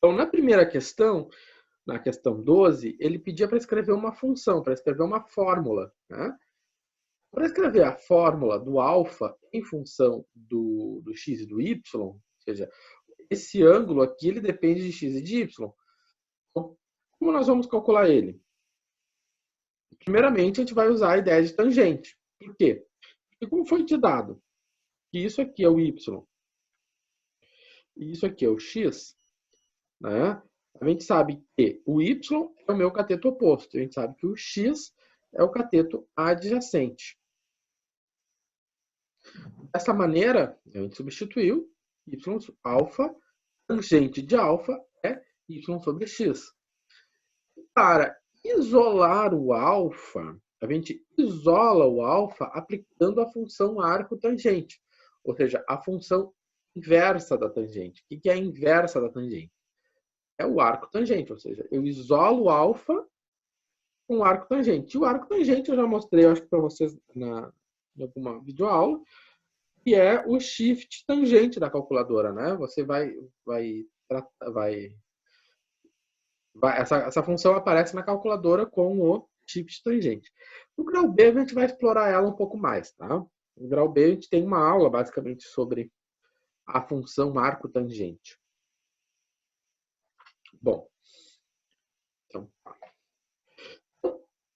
Então, na primeira questão, na questão 12, ele pedia para escrever uma função, para escrever uma fórmula, né? Para escrever a fórmula do alfa em função do x e do y, ou seja, esse ângulo aqui ele depende de x e de y. Então, como nós vamos calcular ele? Primeiramente, a gente vai usar a ideia de tangente. Por quê? Porque como foi te dado que isso aqui é o y e isso aqui é o x, né? A gente sabe que o y é o meu cateto oposto. A gente sabe que o x é o cateto adjacente. Dessa maneira, a gente substituiu y alfa, tangente de alfa é y sobre x. Para isolar o alfa, a gente isola o alfa aplicando a função arco tangente, ou seja, a função inversa da tangente. O que é a inversa da tangente? É o arco tangente, ou seja, eu isolo o alfa com o arco tangente. E o arco tangente eu já mostrei, acho que para vocês em alguma videoaula, que é o shift tangente da calculadora, né? Você essa função aparece na calculadora com o shift tangente. No grau B a gente vai explorar ela um pouco mais, tá? No grau B a gente tem uma aula basicamente sobre a função arco tangente. Bom, então,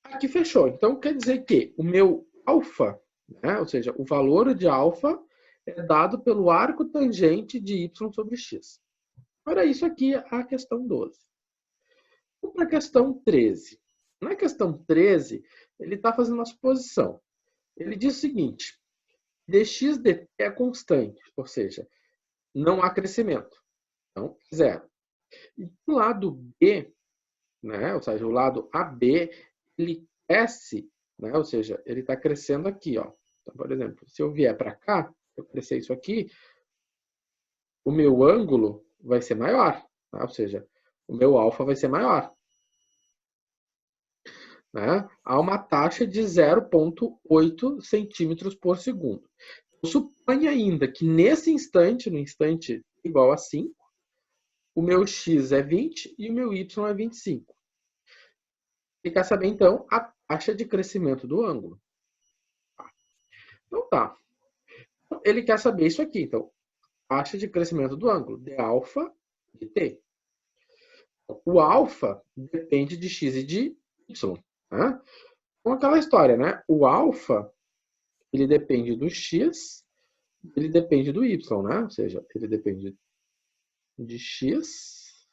aqui fechou. Então, quer dizer que o meu alfa, né, ou seja, o valor de alfa é dado pelo arco tangente de y sobre x. Ora, isso aqui é a questão 12. Vamos para a questão 13. Na questão 13, ele está fazendo uma suposição. Ele diz o seguinte, dx dt é constante, ou seja, não há crescimento. Então, zero. E do lado B, né, ou seja, o lado AB, ele cresce, né, ou seja, ele está crescendo aqui. Ó. Então, por exemplo, se eu vier para cá, se eu crescer isso aqui, o meu ângulo vai ser maior, tá? Ou seja, o meu alfa vai ser maior. Né? Há uma taxa de 0,8 centímetros por segundo. Suponha ainda que nesse instante, no instante igual a 5, o meu x é 20 e o meu y é 25. Ele quer saber, então, a taxa de crescimento do ângulo. Então tá. Ele quer saber isso aqui. Então, taxa de crescimento do ângulo, d alfa de t. O alfa depende de x e de y. Né? Então, aquela história, né? O alfa, ele depende do x, ele depende do y, né? Ou seja, ele depende de x,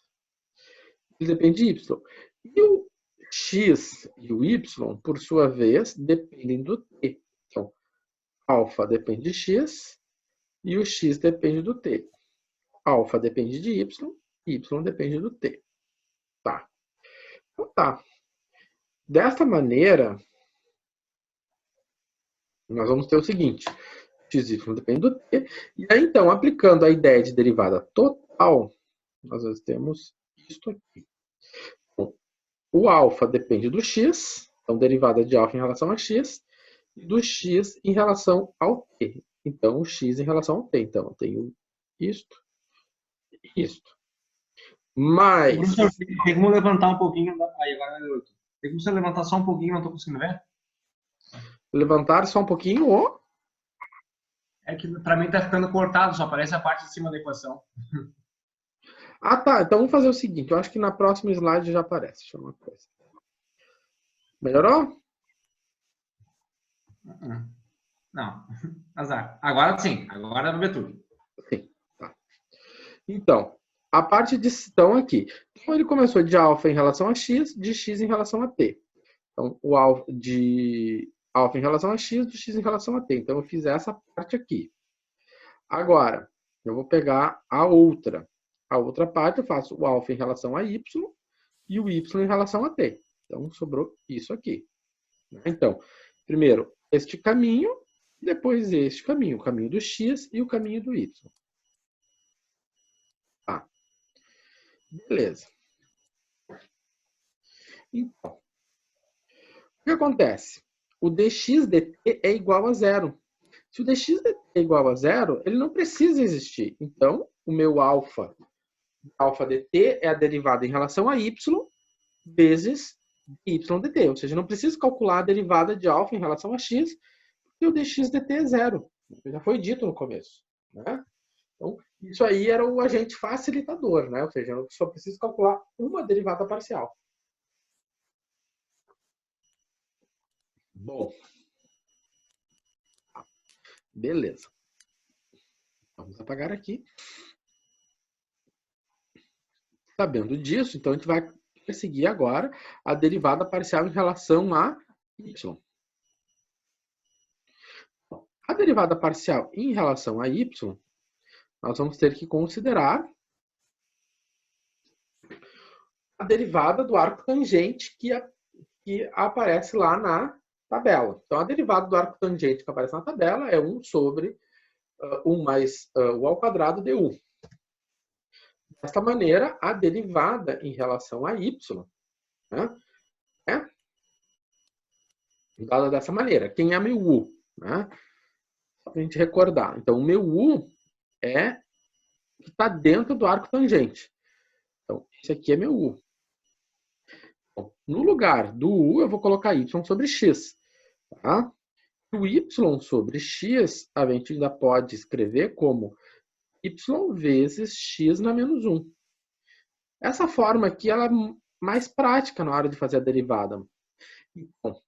ele depende de y. E o x e o y, por sua vez, dependem do t. Então, alfa depende de x e o x depende do t. Alfa depende de y, y depende do t. Tá. Então tá. Dessa maneira, nós vamos ter o seguinte, x e y depende do t, e aí então, aplicando a ideia de derivada total, nós temos isto aqui. Bom, o alfa depende do x, então derivada de alfa em relação a x, e do x em relação ao t. Então, o x em relação ao t. Então, eu tenho isto e isto. Mas... Professor, tem como levantar um pouquinho? Aí, agora tem como você levantar só um pouquinho, não estou conseguindo ver? Levantar só um pouquinho, ó. É que para mim está ficando cortado, só aparece a parte de cima da equação. Ah, tá. Então vamos fazer o seguinte. Eu acho que na próxima slide já aparece. Deixa eu ver uma coisa. Melhorou? Não. Azar. Agora sim. Agora vai ver tudo. Sim. Tá. Então, a parte de então aqui. Então ele começou de alfa em relação a x, de x em relação a t. Então, o alfa de alfa em relação a x, de x em relação a t. Então eu fiz essa parte aqui. Agora, eu vou pegar a outra. A outra parte eu faço o alfa em relação a y e o y em relação a t. Então, sobrou isso aqui. Então, primeiro este caminho, depois este caminho. O caminho do x e o caminho do y. Tá. Beleza. Então, o que acontece? O dx dt é igual a zero. Se o dx dt é igual a zero, ele não precisa existir. Então, o meu alfa alfa dt é a derivada em relação a y vezes y dt. Ou seja, não preciso calcular a derivada de alfa em relação a x, porque o dx dt é zero. Já foi dito no começo. Né? Então, isso aí era o agente facilitador, né? Ou seja, eu só preciso calcular uma derivada parcial. Bom, beleza. Vamos apagar aqui. Sabendo disso, então a gente vai perseguir agora a derivada parcial em relação a y. A derivada parcial em relação a y, nós vamos ter que considerar a derivada do arco tangente que aparece lá na tabela. Então, a derivada do arco tangente que aparece na tabela é 1 sobre 1 mais u ao quadrado du. Desta maneira, a derivada em relação a y, né, é dada dessa maneira. Quem é meu u? Né? Só para a gente recordar. Então, o meu u é que está dentro do arco tangente. Então, esse aqui é meu u. Bom, no lugar do u, eu vou colocar y sobre x. Tá? O y sobre x, a gente ainda pode escrever como y vezes x na menos 1. Essa forma aqui ela é mais prática na hora de fazer a derivada. Então,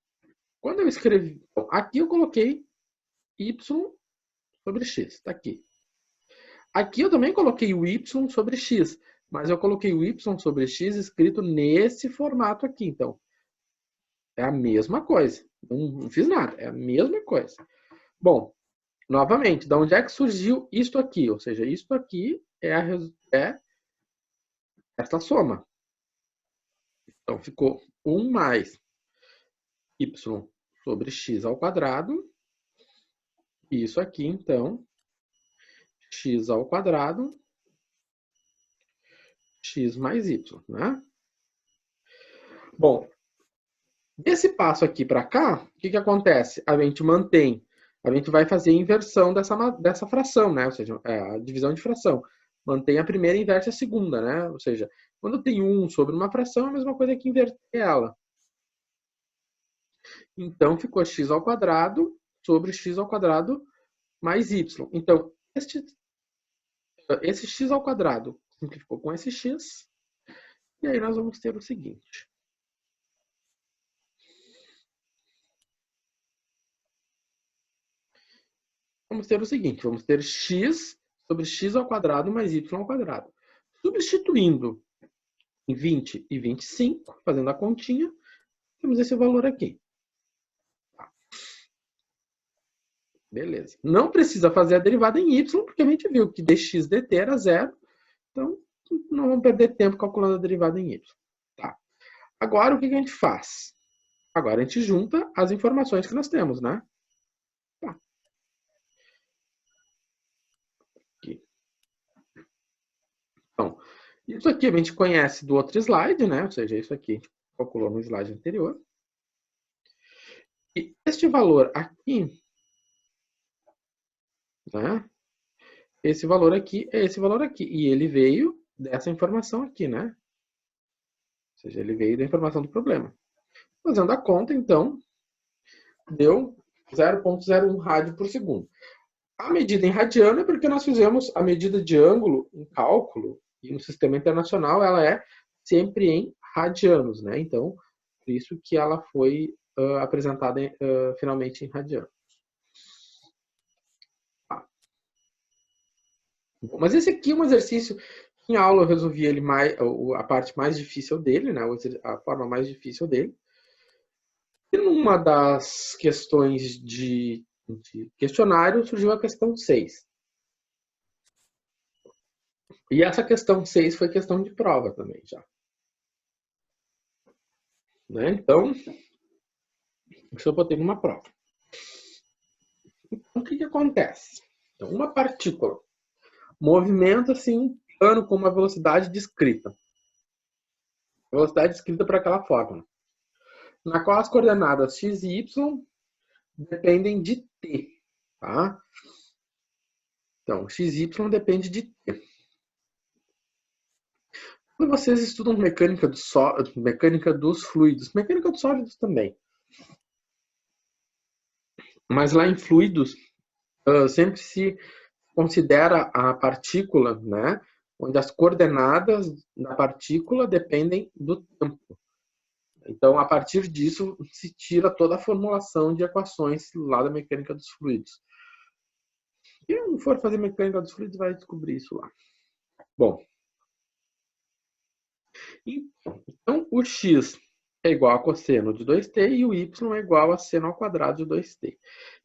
quando eu escrevi... Aqui eu coloquei y sobre x. Está aqui. Aqui eu também coloquei o y sobre x. Mas eu coloquei o y sobre x escrito nesse formato aqui. Então, é a mesma coisa. Não fiz nada. É a mesma coisa. Bom, novamente, de onde é que surgiu isto aqui? Ou seja, isto aqui é esta soma. Então, ficou 1 mais y sobre x ao quadrado. E isso aqui, então, x ao quadrado, x mais y, né? Bom, desse passo aqui para cá, o que acontece? A gente vai fazer a inversão dessa fração, né? Ou seja, a divisão de fração. Mantém a primeira e inverte a segunda, né? Ou seja, quando eu tenho 1 sobre uma fração, é a mesma coisa que inverter ela. Então, ficou x ao quadrado sobre x ao quadrado mais y. Então, esse x ao quadrado simplificou com esse x. E aí nós vamos ter o seguinte. Vamos ter x sobre x ao quadrado mais y ao quadrado. Substituindo em 20 e 25, fazendo a continha, temos esse valor aqui. Beleza. Não precisa fazer a derivada em y, porque a gente viu que dx dt era zero. Então, não vamos perder tempo calculando a derivada em y. Tá. Agora, o que a gente faz? Agora, a gente junta as informações que nós temos, né? Tá. Aqui. Então, isso aqui a gente conhece do outro slide, né? Ou seja, isso aqui a gente calculou no slide anterior. E este valor aqui, né? Esse valor aqui é esse valor aqui. E ele veio dessa informação aqui, né? Ou seja, ele veio da informação do problema. Fazendo a conta, então, deu 0,01 rádio por segundo. A medida em radiano é porque nós fizemos a medida de ângulo em cálculo, e no sistema internacional ela é sempre em radianos, né? Então, por isso que ela foi apresentada finalmente em radianos. Mas esse aqui é um exercício, em aula eu resolvi ele a parte mais difícil dele, né? A forma mais difícil dele. E numa das questões de questionário surgiu a questão 6. E essa questão 6 foi questão de prova também já. Né? Então, isso eu botei numa prova. Então, o que acontece? Então, uma partícula movimenta-se em um plano com uma velocidade descrita. Velocidade descrita por aquela fórmula, na qual as coordenadas x e y dependem de t. Tá? Então, x e y depende de t. Quando vocês estudam mecânica dos fluidos, mecânica dos sólidos também. Mas lá em fluidos, sempre se considera a partícula, né, onde as coordenadas da partícula dependem do tempo. Então, a partir disso, se tira toda a formulação de equações lá da mecânica dos fluidos. Quem for fazer mecânica dos fluidos vai descobrir isso lá. Bom, então o x é igual a cosseno de 2t e o y é igual a seno ao quadrado de 2t.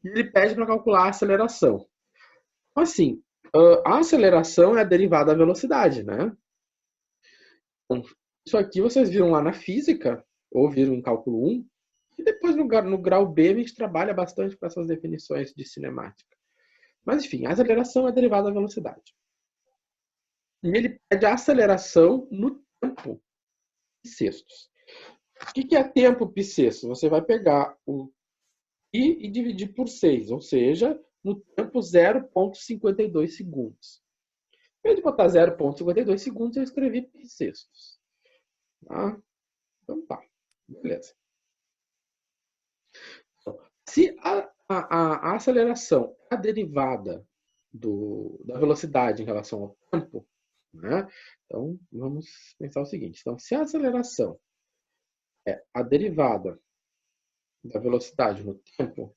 E ele pede para calcular a aceleração. Então, assim, a aceleração é a derivada da velocidade, né? Então, isso aqui vocês viram lá na física, ou viram em cálculo 1, e depois no grau B a gente trabalha bastante com essas definições de cinemática. Mas, enfim, a aceleração é a derivada da velocidade. E ele pede a aceleração no tempo bissextos. O que é tempo bissexto? Você vai pegar o I e dividir por 6, ou seja, no tempo 0,52 segundos. Em vez de botar 0,52 segundos, eu escrevi bissextos. Tá? Então tá, beleza. Se a aceleração é a derivada da velocidade em relação ao tempo, né? Então vamos pensar o seguinte. Então, se a aceleração é a derivada da velocidade no tempo,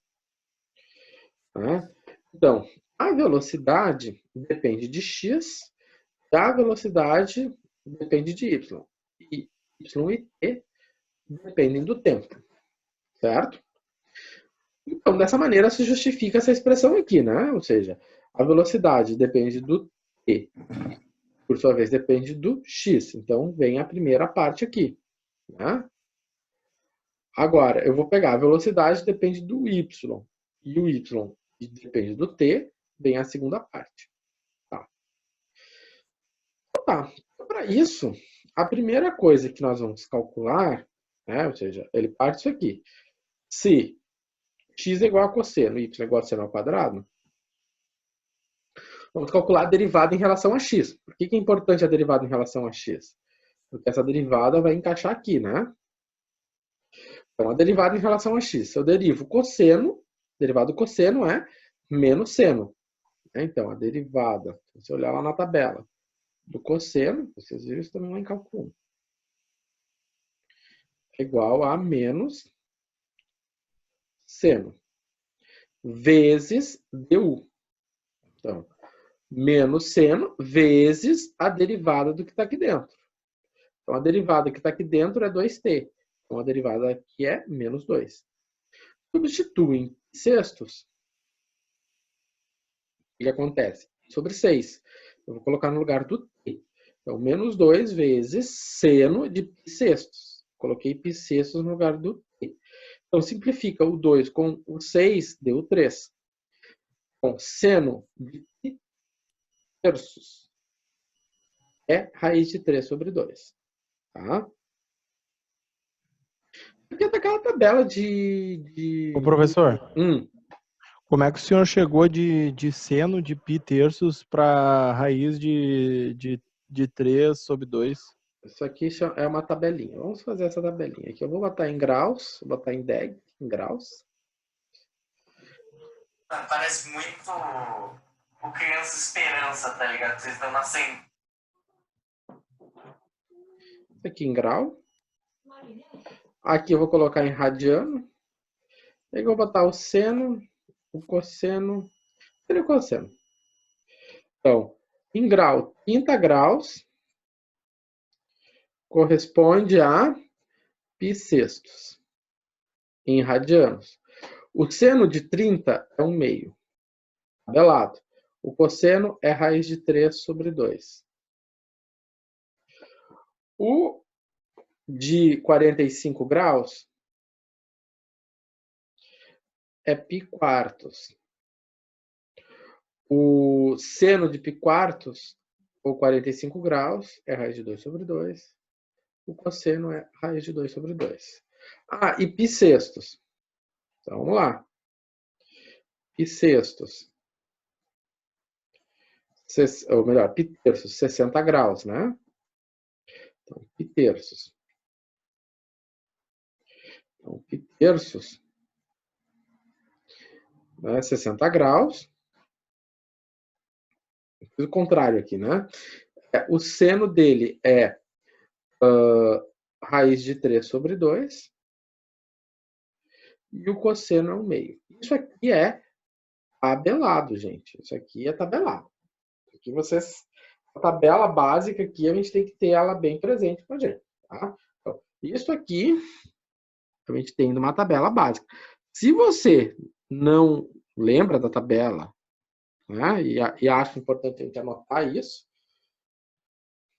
né? Então a velocidade depende de x e a velocidade depende de y. E y e t dependem do tempo, certo? Então, dessa maneira se justifica essa expressão aqui, né? Ou seja, a velocidade depende do t, por sua vez depende do x. Então, vem a primeira parte aqui, né? Agora, eu vou pegar a velocidade depende do y, e o y depende do t, vem a segunda parte. Tá. Então, tá. Para isso, a primeira coisa que nós vamos calcular, né? Ou seja, ele parte isso aqui. Se x é igual a cosseno, y é igual a seno ao quadrado, vamos calcular a derivada em relação a x. Por que é importante a derivada em relação a x? Porque essa derivada vai encaixar aqui, né? Então, a derivada em relação a x. Se eu derivo cosseno, derivada do cosseno é menos seno. Então, a derivada, se você olhar lá na tabela, do cosseno, vocês viram isso também lá em cálculo 1, é igual a menos seno vezes du. Então, menos seno vezes a derivada do que está aqui dentro. Então, a derivada que está aqui dentro é 2t. Então, a derivada aqui é menos 2. Substituo em sextos. O que acontece? Sobre 6. Eu vou colocar no lugar do t. Então, menos 2 vezes seno de π sextos. Coloquei π sextos no lugar do t. Então, simplifica o 2 com o 6, deu 3. Então, seno de π terços é raiz de 3 sobre 2. Tá? Aqui é aquela tabela de... Ô, professor, Hum. como é que o senhor chegou de seno de π terços para raiz de 3 sobre 2? Isso aqui é uma tabelinha. Vamos fazer essa tabelinha aqui. Eu vou botar em graus, vou botar em deg, em graus. Parece muito o Criança Esperança, tá ligado? Vocês estão nascendo. Isso aqui em grau. Aqui eu vou colocar em radiano. Aí eu vou botar o seno, o cosseno e o cosseno. Então, em grau, 30 graus corresponde a π sextos em radianos. O seno de 30 é 1/2. Tabelado. O cosseno é raiz de 3 sobre 2. O de 45 graus é π quartos. O seno de π quartos, ou 45 graus, é raiz de 2 sobre 2. O cosseno é raiz de 2 sobre 2. Ah, e π sextos. Então, vamos lá. Π sextos. Ou melhor, π terços, 60 graus, né? Então, π terços. Então, π terços, né, 60 graus. Fiz o contrário aqui, né? O seno dele é raiz de 3 sobre 2. E o cosseno é 1/2. Isso aqui é tabelado, gente. Isso aqui é tabelado. Aqui a tabela básica aqui, a gente tem que ter ela bem presente pra gente. Tá? Então, isso aqui, a gente tem numa tabela básica. Se você não lembra da tabela, né, e acha importante a gente anotar isso,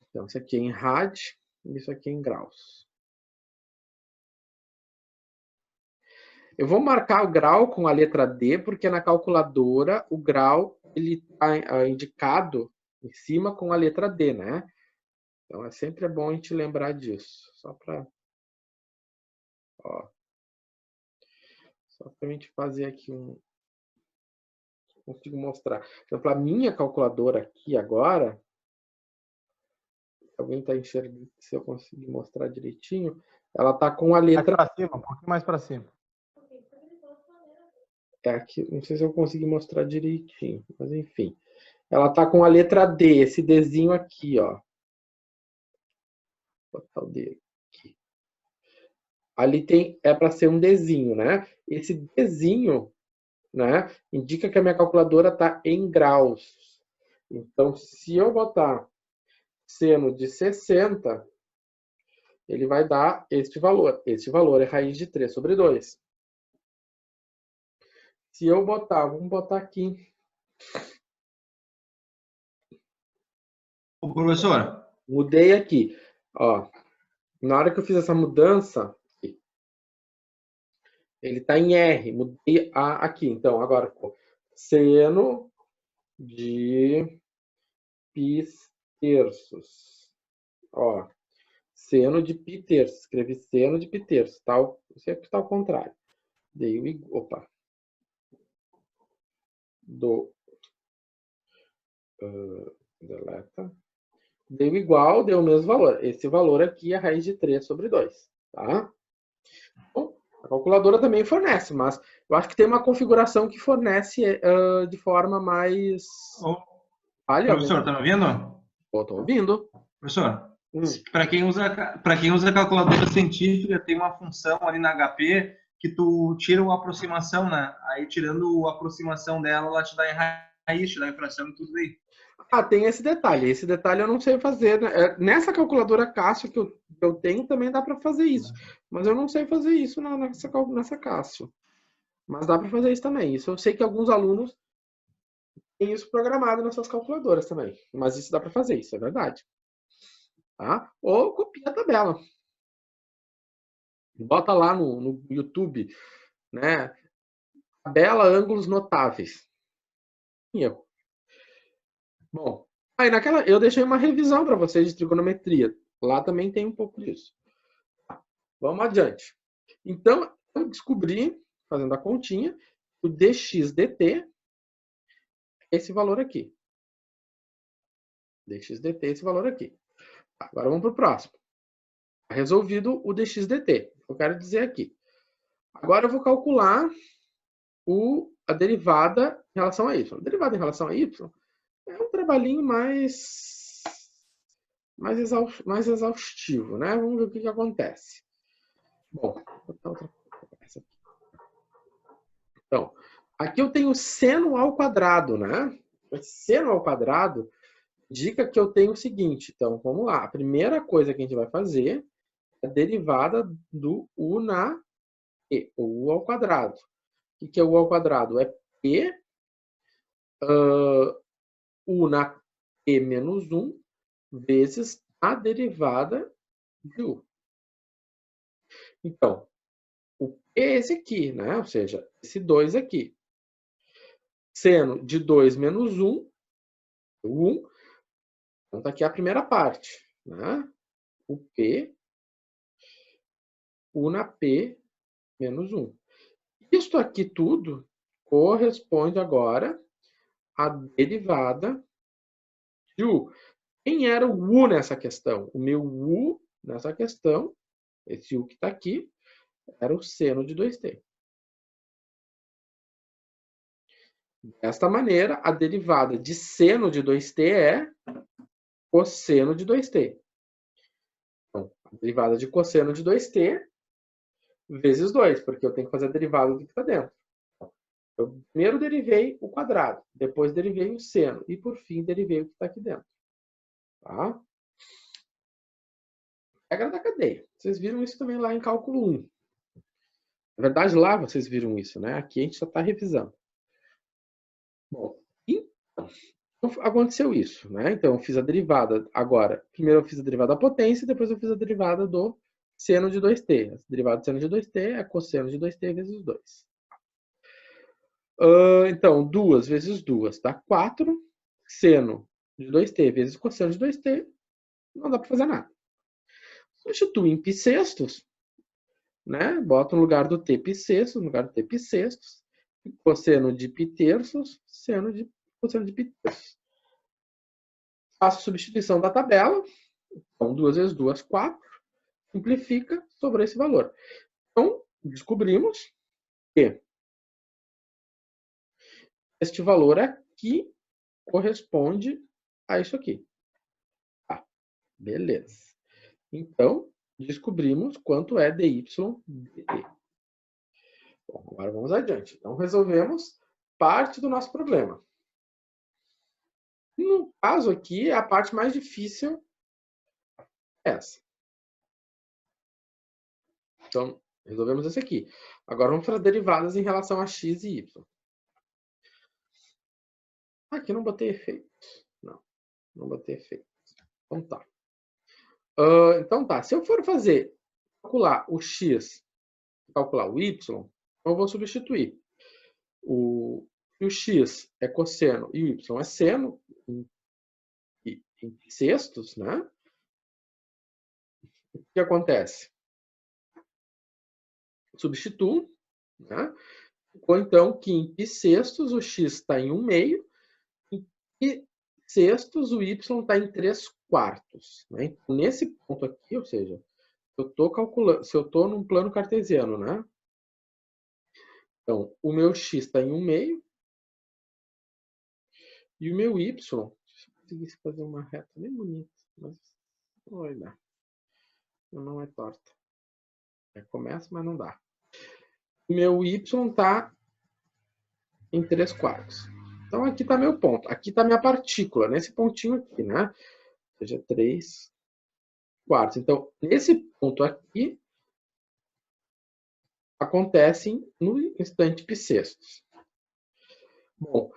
então isso aqui é em rad, isso aqui é em graus. Eu vou marcar o grau com a letra D, porque na calculadora o grau ele está indicado em cima com a letra D, né? Então é sempre bom a gente lembrar disso. Só para a gente fazer aqui um... Consigo mostrar. Então, para a minha calculadora aqui agora, alguém está enxergando, se eu conseguir mostrar direitinho, ela está com a letra... Mais para cima, um pouquinho mais para cima. Aqui, não sei se eu consegui mostrar direitinho, mas enfim. Ela tá com a letra D, esse Dzinho aqui, ó. Vou botar o D aqui. Ali é para ser um Dzinho, né? Esse Dzinho, né, indica que a minha calculadora tá em graus. Então, se eu botar seno de 60, ele vai dar este valor. Este valor é raiz de 3 sobre 2. Se eu botar, vamos botar aqui. Ô, professor. Mudei aqui. Ó, na hora que eu fiz essa mudança, ele está em R. Mudei aqui. Então, agora ficou seno de π terços. Ó, seno de π terços. Escrevi seno de π terços. Isso aqui está ao contrário. Dei o igual. Opa. Deleta. Deu igual, deu o mesmo valor. Esse valor aqui é a raiz de 3 sobre 2. Tá? Bom, a calculadora também fornece, mas eu acho que tem uma configuração que fornece de forma mais... Professor, tá me ouvindo? Estou ouvindo. Professor, para quem usa calculadora científica, tem uma função ali na HP que tu tira uma aproximação, né? Aí, tirando a aproximação dela, ela te dá em raiz, te dá em fração e tudo aí. Tem esse detalhe. Esse detalhe eu não sei fazer. Né? Nessa calculadora Cássio que eu tenho, também dá para fazer isso. Mas eu não sei fazer isso nessa Cássio. Mas dá para fazer isso também. Isso eu sei que alguns alunos têm isso programado nas suas calculadoras também. Mas isso dá para fazer, isso é verdade. Tá? Ou copia a tabela. Bota lá no YouTube, né? Tabela ângulos notáveis. Erro. Bom, aí eu deixei uma revisão para vocês de trigonometria. Lá também tem um pouco disso. Vamos adiante. Então, eu descobri, fazendo a continha, o dx dt é esse valor aqui. Dx dt é esse valor aqui. Agora vamos para o próximo. Resolvido o dx dt. Eu quero dizer aqui. Agora eu vou calcular a derivada em relação a y. A derivada em relação a y é um trabalhinho mais exaustivo, né? Vamos ver o que acontece. Bom, vou botar outra coisa aqui. Então, aqui eu tenho seno ao quadrado, né? Seno ao quadrado indica que eu tenho o seguinte. Então, vamos lá. A primeira coisa que a gente vai fazer é a derivada do u na e, o u ao quadrado. O que é o u ao quadrado? É p u na p menos 1 vezes a derivada de u. Então, o p é esse aqui, né? Ou seja, esse 2 aqui. Seno de 2 menos 1, 1. Então, está aqui a primeira parte, né? O p, u na p menos 1. Isto aqui tudo corresponde agora à derivada de u. Quem era o U nessa questão? O meu U nessa questão, esse U que está aqui, era o seno de 2t. Desta maneira, a derivada de seno de 2t é cosseno de 2t. Então, a derivada de cosseno de 2t vezes 2, porque eu tenho que fazer a derivada do que está dentro. Eu primeiro derivei o quadrado, depois derivei o seno e, por fim, derivei o que está aqui dentro. Tá? Regra da cadeia. Vocês viram isso também lá em cálculo 1. Na verdade, lá vocês viram isso, né? Aqui a gente só está revisando. Bom, então, aconteceu isso, né? Então, eu fiz a derivada agora. Primeiro eu fiz a derivada da potência, depois eu fiz a derivada do seno de 2t. A derivada do seno de 2t é cosseno de 2t vezes 2. Então, 2 vezes 2 dá 4. Seno de 2t vezes cosseno de 2t, não dá para fazer nada. Substitui em π sextos, né? Bota no lugar do t π sextos, no lugar do t π sextos, cosseno de π terços, cosseno de π terços. Faço substituição da tabela. Então, 2 vezes 2, 4. Simplifica sobre esse valor. Então, descobrimos que este valor aqui corresponde a isso aqui. Tá, beleza. Então, descobrimos quanto é dy dt. Bom, agora vamos adiante. Então, resolvemos parte do nosso problema. No caso aqui, a parte mais difícil é essa. Então, resolvemos esse aqui. Agora vamos para as derivadas em relação a x e y. Aqui não botei efeito. Não botei efeito. Então tá. Então tá. Se eu for calcular o x, calcular o y, eu vou substituir. O x é cosseno e o y é seno, em sextos, né? O que acontece? Substituo, né? Ou então que em π sextos o x está em 1 meio, em π sextos o y está em 3 quartos. Né? Então, nesse ponto aqui, ou seja, eu estou calculando, se eu estou num plano cartesiano, né? Então, o meu x está em 1 meio e o meu y, se eu conseguisse fazer uma reta bem bonita, mas não vai dar. Não é torta. Começa, mas não dá. O meu y está em 3 quartos. Então, aqui está meu ponto. Aqui está minha partícula, nesse pontinho aqui, né? Ou seja, 3 quartos. Então, nesse ponto aqui, acontecem no instante π sextos. Bom,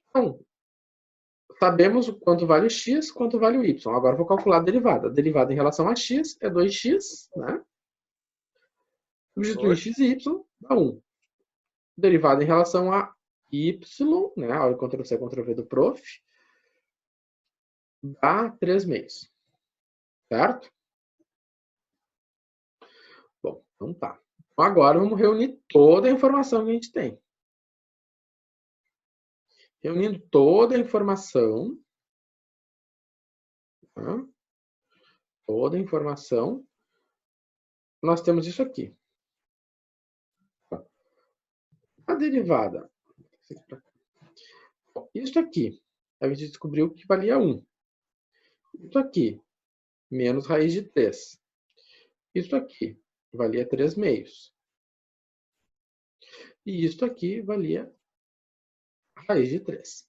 então, sabemos o quanto vale o x, quanto vale o y. Agora, vou calcular a derivada. A derivada em relação a x é 2x, né? Substituir x e y, dá 1. Derivada em relação a y, né? Olha o Ctrl+C, Ctrl+V do prof. Dá 3 meios. Certo? Bom, então tá. Então agora vamos reunir toda a informação que a gente tem. Reunindo toda a informação. Tá? Toda a informação. Nós temos isso aqui. A derivada. Isso aqui. A gente descobriu que valia 1. Isso aqui. Menos raiz de 3. Isso aqui valia 3 meios. E isso aqui valia raiz de 3.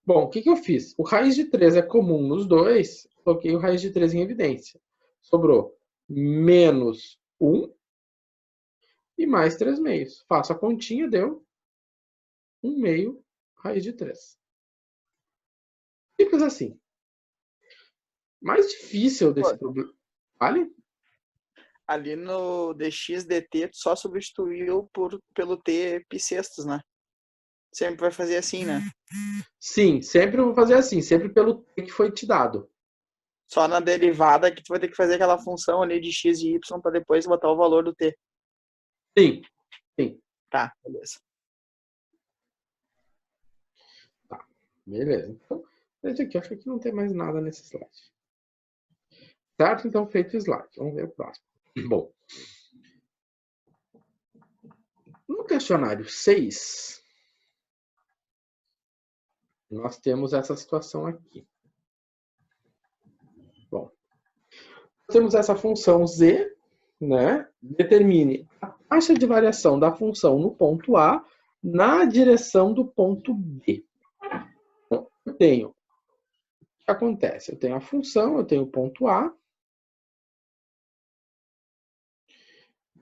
Bom, o que eu fiz? O raiz de 3 é comum nos dois. Coloquei o raiz de 3 em evidência. Sobrou menos 1 e mais 3 meios. Faço a continha, deu 1 meio raiz de 3. Simples assim. Mais difícil desse problema. Vale? Ali no dx dt, tu só substituiu pelo t π sextos, né? Sempre vai fazer assim, né? Sim, sempre eu vou fazer assim. Sempre pelo t que foi te dado. Só na derivada que tu vai ter que fazer aquela função ali de x e y para depois botar o valor do t. Sim, sim. Tá, beleza. Tá, beleza. Então, Esse aqui, acho que aqui não tem mais nada nesse slide. Certo? Então, feito o slide. Vamos ver o próximo. Bom. No questionário 6, nós temos essa situação aqui. Bom, temos essa função z, né? Determine a taxa de variação da função no ponto A na direção do ponto B. Então, eu tenho, o que acontece? Eu tenho a função, eu tenho o ponto A,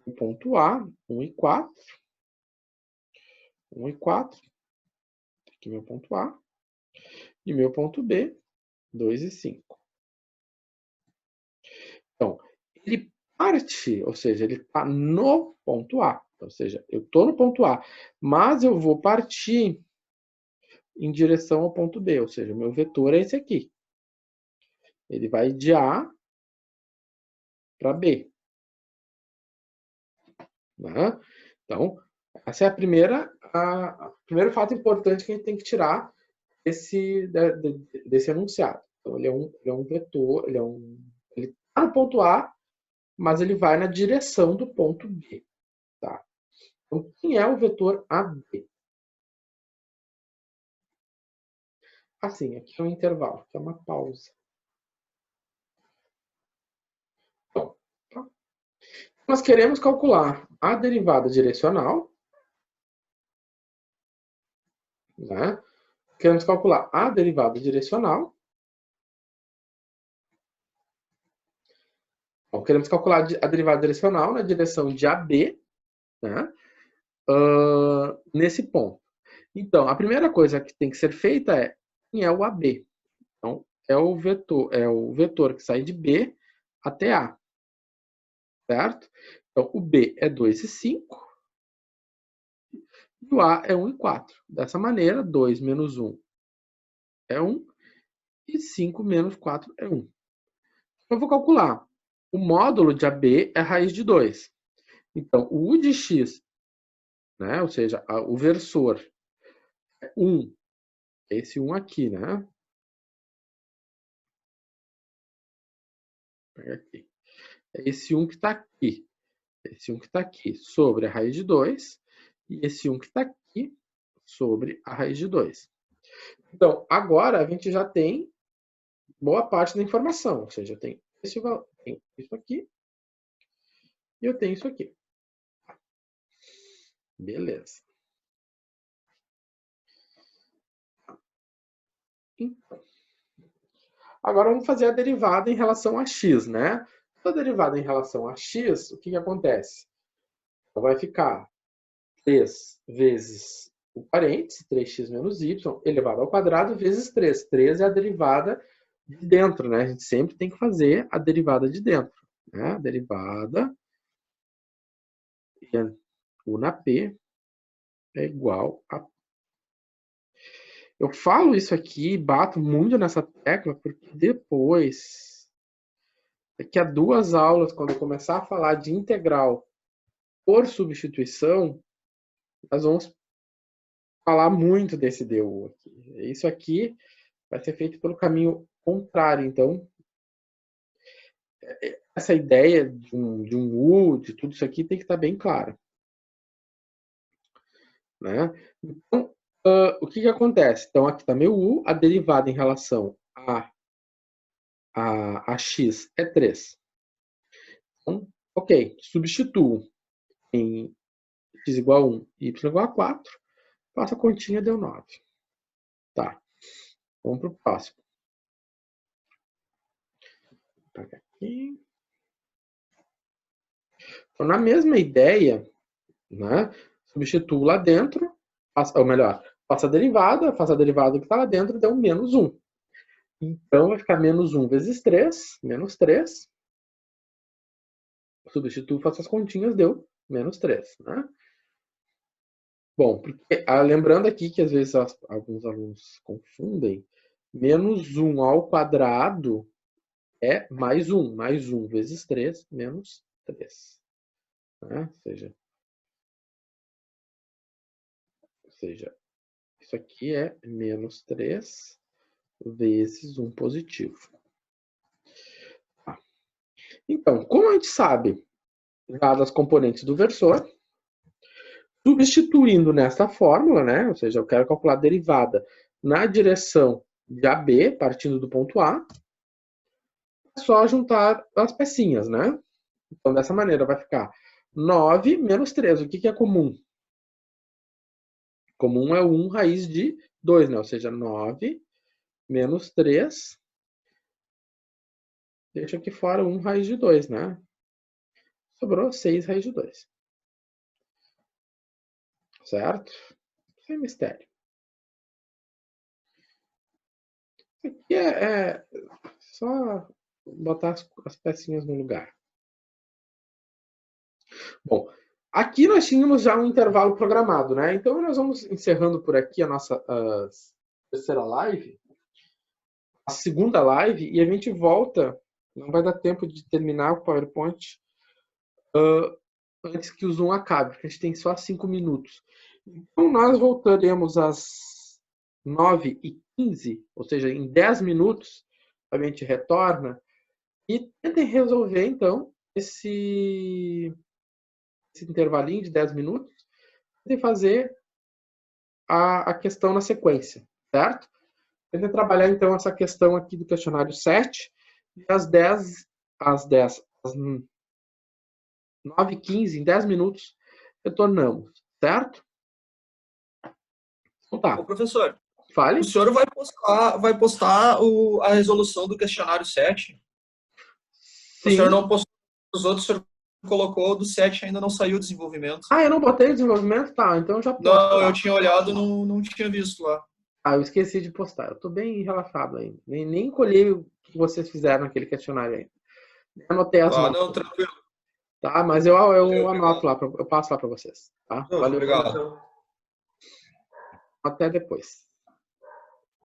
1 e 4, 1 e 4, aqui meu ponto A, e meu ponto B, 2 e 5. Então, ele parte, ou seja, ele está no ponto A. Ou seja, eu estou no ponto A, mas eu vou partir em direção ao ponto B. Ou seja, o meu vetor é esse aqui. Ele vai de A para B. Né? Então, essa é a primeiro fato importante que a gente tem que tirar desse enunciado. Então, ele é um vetor, ele está no ponto A, mas ele vai na direção do ponto B. Tá? Então, quem é o vetor AB? Assim, aqui é um intervalo, aqui é uma pausa. Então, tá? Nós queremos calcular a derivada direcional, né? Queremos calcular a derivada direcional. Bom, queremos calcular a derivada direcional na direção de AB, né? Nesse ponto. Então, a primeira coisa que tem que ser feita é quem é o AB. Então, é o vetor que sai de B até A. Certo? Então, o B é 2 e 5. E o A é 1 e 4. Dessa maneira, 2 menos 1 é 1. E 5 menos 4 é 1. Eu vou calcular. O módulo de AB é a raiz de 2. Então, o U de x, né, ou seja, o versor é 1. Esse 1 aqui, né? Pega aqui. É esse 1 que está aqui. Esse 1 que está aqui sobre a raiz de 2. E esse 1 que está aqui sobre a raiz de 2. Então, agora a gente já tem boa parte da informação. Ou seja, eu tenho isso aqui e eu tenho isso aqui. Beleza. Então, agora vamos fazer a derivada em relação a x, né? A derivada em relação a x, o que acontece? Então, vai ficar 3 vezes o parênteses, 3x menos y, elevado ao quadrado, vezes 3. 3 é a derivada de dentro, né? A gente sempre tem que fazer a derivada de dentro. Né? A derivada U na P é igual a... Eu falo isso aqui, bato muito nessa tecla, porque depois, daqui a 2 aulas, quando eu começar a falar de integral por substituição, nós vamos falar muito desse DU aqui. Isso aqui vai ser feito pelo caminho contrário. Então, essa ideia de um U, de tudo isso aqui, tem que estar bem clara. Né? Então, o que acontece? Então, aqui está meu U, a derivada em relação a x é 3. Então, ok, substituo em x igual a 1 e y igual a 4, faço a continha, deu 9. Tá, vamos para o próximo. Vou pegar aqui. Então, na mesma ideia, né, substituo lá dentro, ou melhor, faço a derivada que está lá dentro, deu menos 1. Então, vai ficar menos 1 vezes 3, menos 3. Substituo, faço as continhas, deu menos 3. Né? Bom, porque, lembrando aqui que às vezes alguns alunos confundem, menos 1 ao quadrado é mais 1. Mais 1 vezes 3, menos 3. Né? Ou seja, isso aqui é menos 3 vezes 1 positivo. Tá. Então, como a gente sabe, dadas as componentes do versor, substituindo nessa fórmula, né? Ou seja, eu quero calcular a derivada na direção de AB, partindo do ponto A, é só juntar as pecinhas, né? Então, dessa maneira, vai ficar 9 menos 3. O que é comum? Comum é o 1 raiz de 2, né? Ou seja, 9 menos 3. Deixa aqui fora 1 raiz de 2, né? Sobrou 6 raiz de 2. Certo? Sem mistério. Isso aqui é só botar as pecinhas no lugar. Bom, aqui nós tínhamos já um intervalo programado, né? Então nós vamos encerrando por aqui a nossa terceira live, a segunda live, e a gente volta. Não vai dar tempo de terminar o PowerPoint antes que o Zoom acabe, porque a gente tem só 5 minutos. Então nós voltaremos às 9h15, ou seja, em 10 minutos, a gente retorna e tentem resolver, então, esse intervalinho de 10 minutos e fazer a questão na sequência, certo? Tentem trabalhar, então, essa questão aqui do questionário 7 e às 9h15, em 10 minutos, retornamos, certo? Então tá. Ô, professor, Fale. o senhor vai postar a resolução do questionário 7? Sim. O senhor não postou os outros, o senhor colocou do 7, ainda não saiu o desenvolvimento. Ah, eu não botei o desenvolvimento? Tá, então eu já posto. Não, eu tinha olhado, não tinha visto lá. Ah, eu esqueci de postar. Eu tô bem relaxado ainda. Nem colhei o que vocês fizeram naquele questionário ainda. Anotei as notas. Não, tranquilo. Tá, mas eu anoto lá, eu passo lá para vocês. Tá? Não, Valeu. obrigado. Até depois.